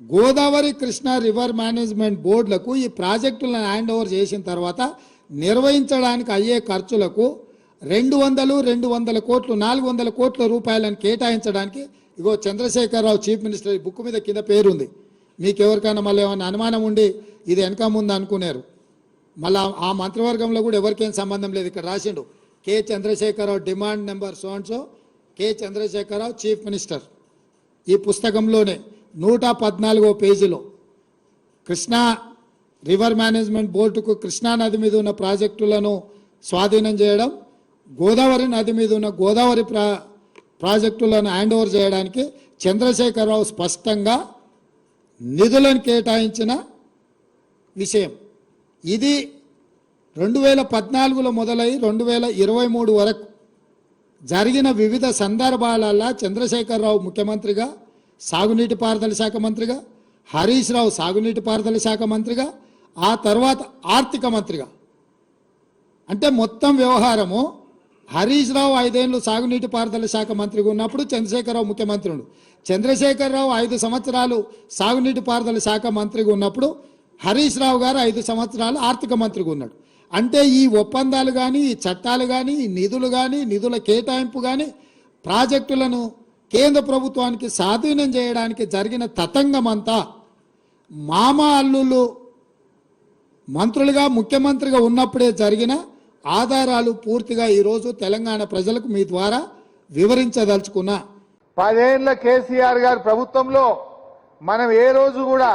Godavari Krishna river management బోర్డులకు ఈ ప్రాజెక్టులను hand over చేసిన తర్వాత నిర్వహించడానికి అయ్యే ఖర్చులకు 200 కోట్లు 400 కోట్ల రూపాయలను కేటాయించడానికి ఇగో చంద్రశేఖరరావు చీఫ్ మినిస్టర్ బుక్ మీద కింద పేరుంది. మీకు ఎవరికైనా మళ్ళీ ఏమైనా అనుమానం ఉండి ఇది వెనక ముందు అనుకున్నారు, మళ్ళీ ఆ మంత్రివర్గంలో కూడా ఎవరికేం సంబంధం లేదు. ఇక్కడ రాసిండు K Chandrashekar Rao demand number so K Chandrashekar Rao chief minister. ఈ పుస్తకంలోనే 114వ పేజీలో కృష్ణా రివర్ మేనేజ్మెంట్ బోర్డుకు కృష్ణా నది మీద ఉన్న ప్రాజెక్టులను స్వాధీనం చేయడం, గోదావరి నది మీద ఉన్న గోదావరి ప్రాజెక్టులను హ్యాండ్ ఓవర్ చేయడానికి చంద్రశేఖరరావు స్పష్టంగా నిధులను కేటాయించిన విషయం. ఇది 2014లో మొదలై 2023 వరకు జరిగిన వివిధ సందర్భాలలో చంద్రశేఖరరావు ముఖ్యమంత్రిగా, సాగునీటి పారుదల శాఖ మంత్రిగా, హరీష్ రావు సాగునీటి పారుదల శాఖ మంత్రిగా, ఆ తర్వాత ఆర్థిక మంత్రిగా, అంటే మొత్తం వ్యవహారము హరీష్ రావు 5 ఏళ్ళు సాగునీటి పారుదల శాఖ మంత్రిగా ఉన్నప్పుడు చంద్రశేఖరరావు ముఖ్యమంత్రి ఉండు. చంద్రశేఖరరావు 5 సంవత్సరాలు సాగునీటి పారుదల శాఖ మంత్రిగా ఉన్నప్పుడు హరీష్ రావు గారు 5 సంవత్సరాలు ఆర్థిక మంత్రిగా ఉన్నాడు. అంటే ఈ ఒప్పందాలు కానీ, ఈ చట్టాలు కానీ, ఈ నిధులు కానీ, నిధుల కేటాయింపు కానీ, ప్రాజెక్టులను కేంద్ర ప్రభుత్వానికి స్వాధీనం చేయడానికి జరిగిన తతంగమంతా మామ అల్లుళ్ళు మంత్రులుగా ముఖ్యమంత్రిగా ఉన్నప్పుడే జరిగిన ఆధారాలు పూర్తిగా ఈరోజు తెలంగాణ ప్రజలకు మీ ద్వారా వివరించదలుచుకున్నా. 10 ఏళ్ల కేసీఆర్ గారి ప్రభుత్వంలో మనం ఏ రోజు కూడా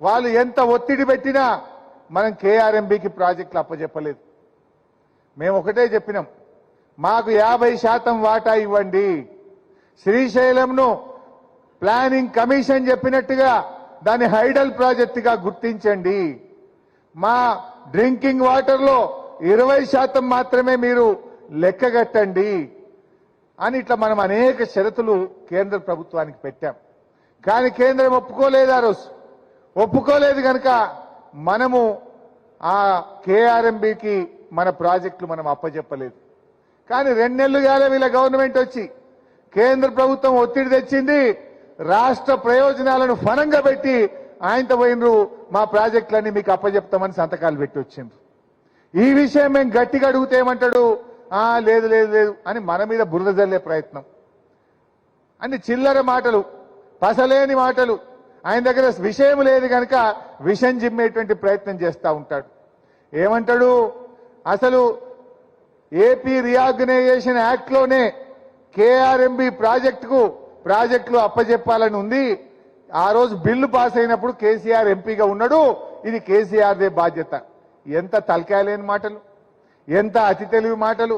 వాళ్ళు ఎంత ఒత్తిడి పెట్టినా మనం కేఆర్ఎంబీకి ప్రాజెక్టులు అప్పచెప్పలేదు. మేము ఒకటే చెప్పినాం, మాకు 50% వాటా ఇవ్వండి. శ్రీశైలంను ప్లానింగ్ కమిషన్ చెప్పినట్టుగా దాన్ని హైడల్ ప్రాజెక్టుగా గుర్తించండి. మా డ్రింకింగ్ వాటర్లో 20% మాత్రమే మీరు లెక్కగట్టండి అని ఇట్లా మనం అనేక షరతులు కేంద్ర ప్రభుత్వానికి పెట్టాం. కానీ కేంద్రం ఒప్పుకోలేదు. ఆ రోజు ఒప్పుకోలేదు కనుక మనము ఆ కేఆర్ఎంబీకి మన ప్రాజెక్టులు మనం అప్పచెప్పలేదు. కానీ 2 నెలలు కాలే వీళ్ళ గవర్నమెంట్ వచ్చి, కేంద్ర ప్రభుత్వం ఒత్తిడి తెచ్చింది, రాష్ట్ర ప్రయోజనాలను ఫలంగా పెట్టి ఆయనతో పోయినరు మా ప్రాజెక్టులన్నీ మీకు అప్పచెప్తామని సంతకాలు పెట్టి వచ్చిండ్రు. ఈ విషయం మేము గట్టిగా అడిగితే ఏమంటాడు, లేదు లేదు లేదు అని మన మీద బురద జల్లే ప్రయత్నం. అన్ని చిల్లర మాటలు, పసలేని మాటలు. ఆయన దగ్గర విషయం లేదు కనుక విషం జిమ్మేటువంటి ప్రయత్నం చేస్తూ ఉంటాడు. ఏమంటాడు, అసలు ఏపీ రీఆర్గనైజేషన్ యాక్ట్లోనే కేఆర్ఎంబీ ప్రాజెక్టులు అప్పచెప్పాలని ఉంది. ఆ రోజు బిల్లు పాస్ అయినప్పుడు కేసీఆర్ ఎంపీగా ఉన్నాడు, ఇది కేసీఆర్దే బాధ్యత. ఎంత తలకాయలేని మాటలు, ఎంత అతి తెలివి మాటలు.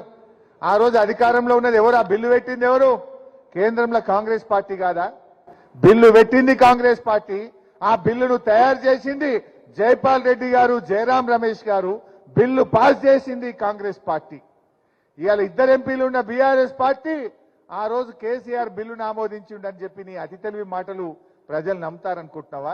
ఆ రోజు అధికారంలో ఉన్నది ఎవరు? ఆ బిల్లు పెట్టింది ఎవరు? కేంద్రంలో కాంగ్రెస్ పార్టీ కాదా? బిల్లు పెట్టింది కాంగ్రెస్ పార్టీ. ఆ బిల్లును తయారు చేసింది జైపాల్ రెడ్డి గారు, జయరాం రమేష్ గారు. బిల్లు పాస్ చేసింది కాంగ్రెస్ పార్టీ. ఇవాళ 2 ఎంపీలు ఉన్న బీఆర్ఎస్ పార్టీ ఆ రోజు కేసీఆర్ బిల్లును ఆమోదించిండని చెప్పి నీ అతి తెలివి మాటలు ప్రజలు నమ్ముతారనుకుంటున్నావా?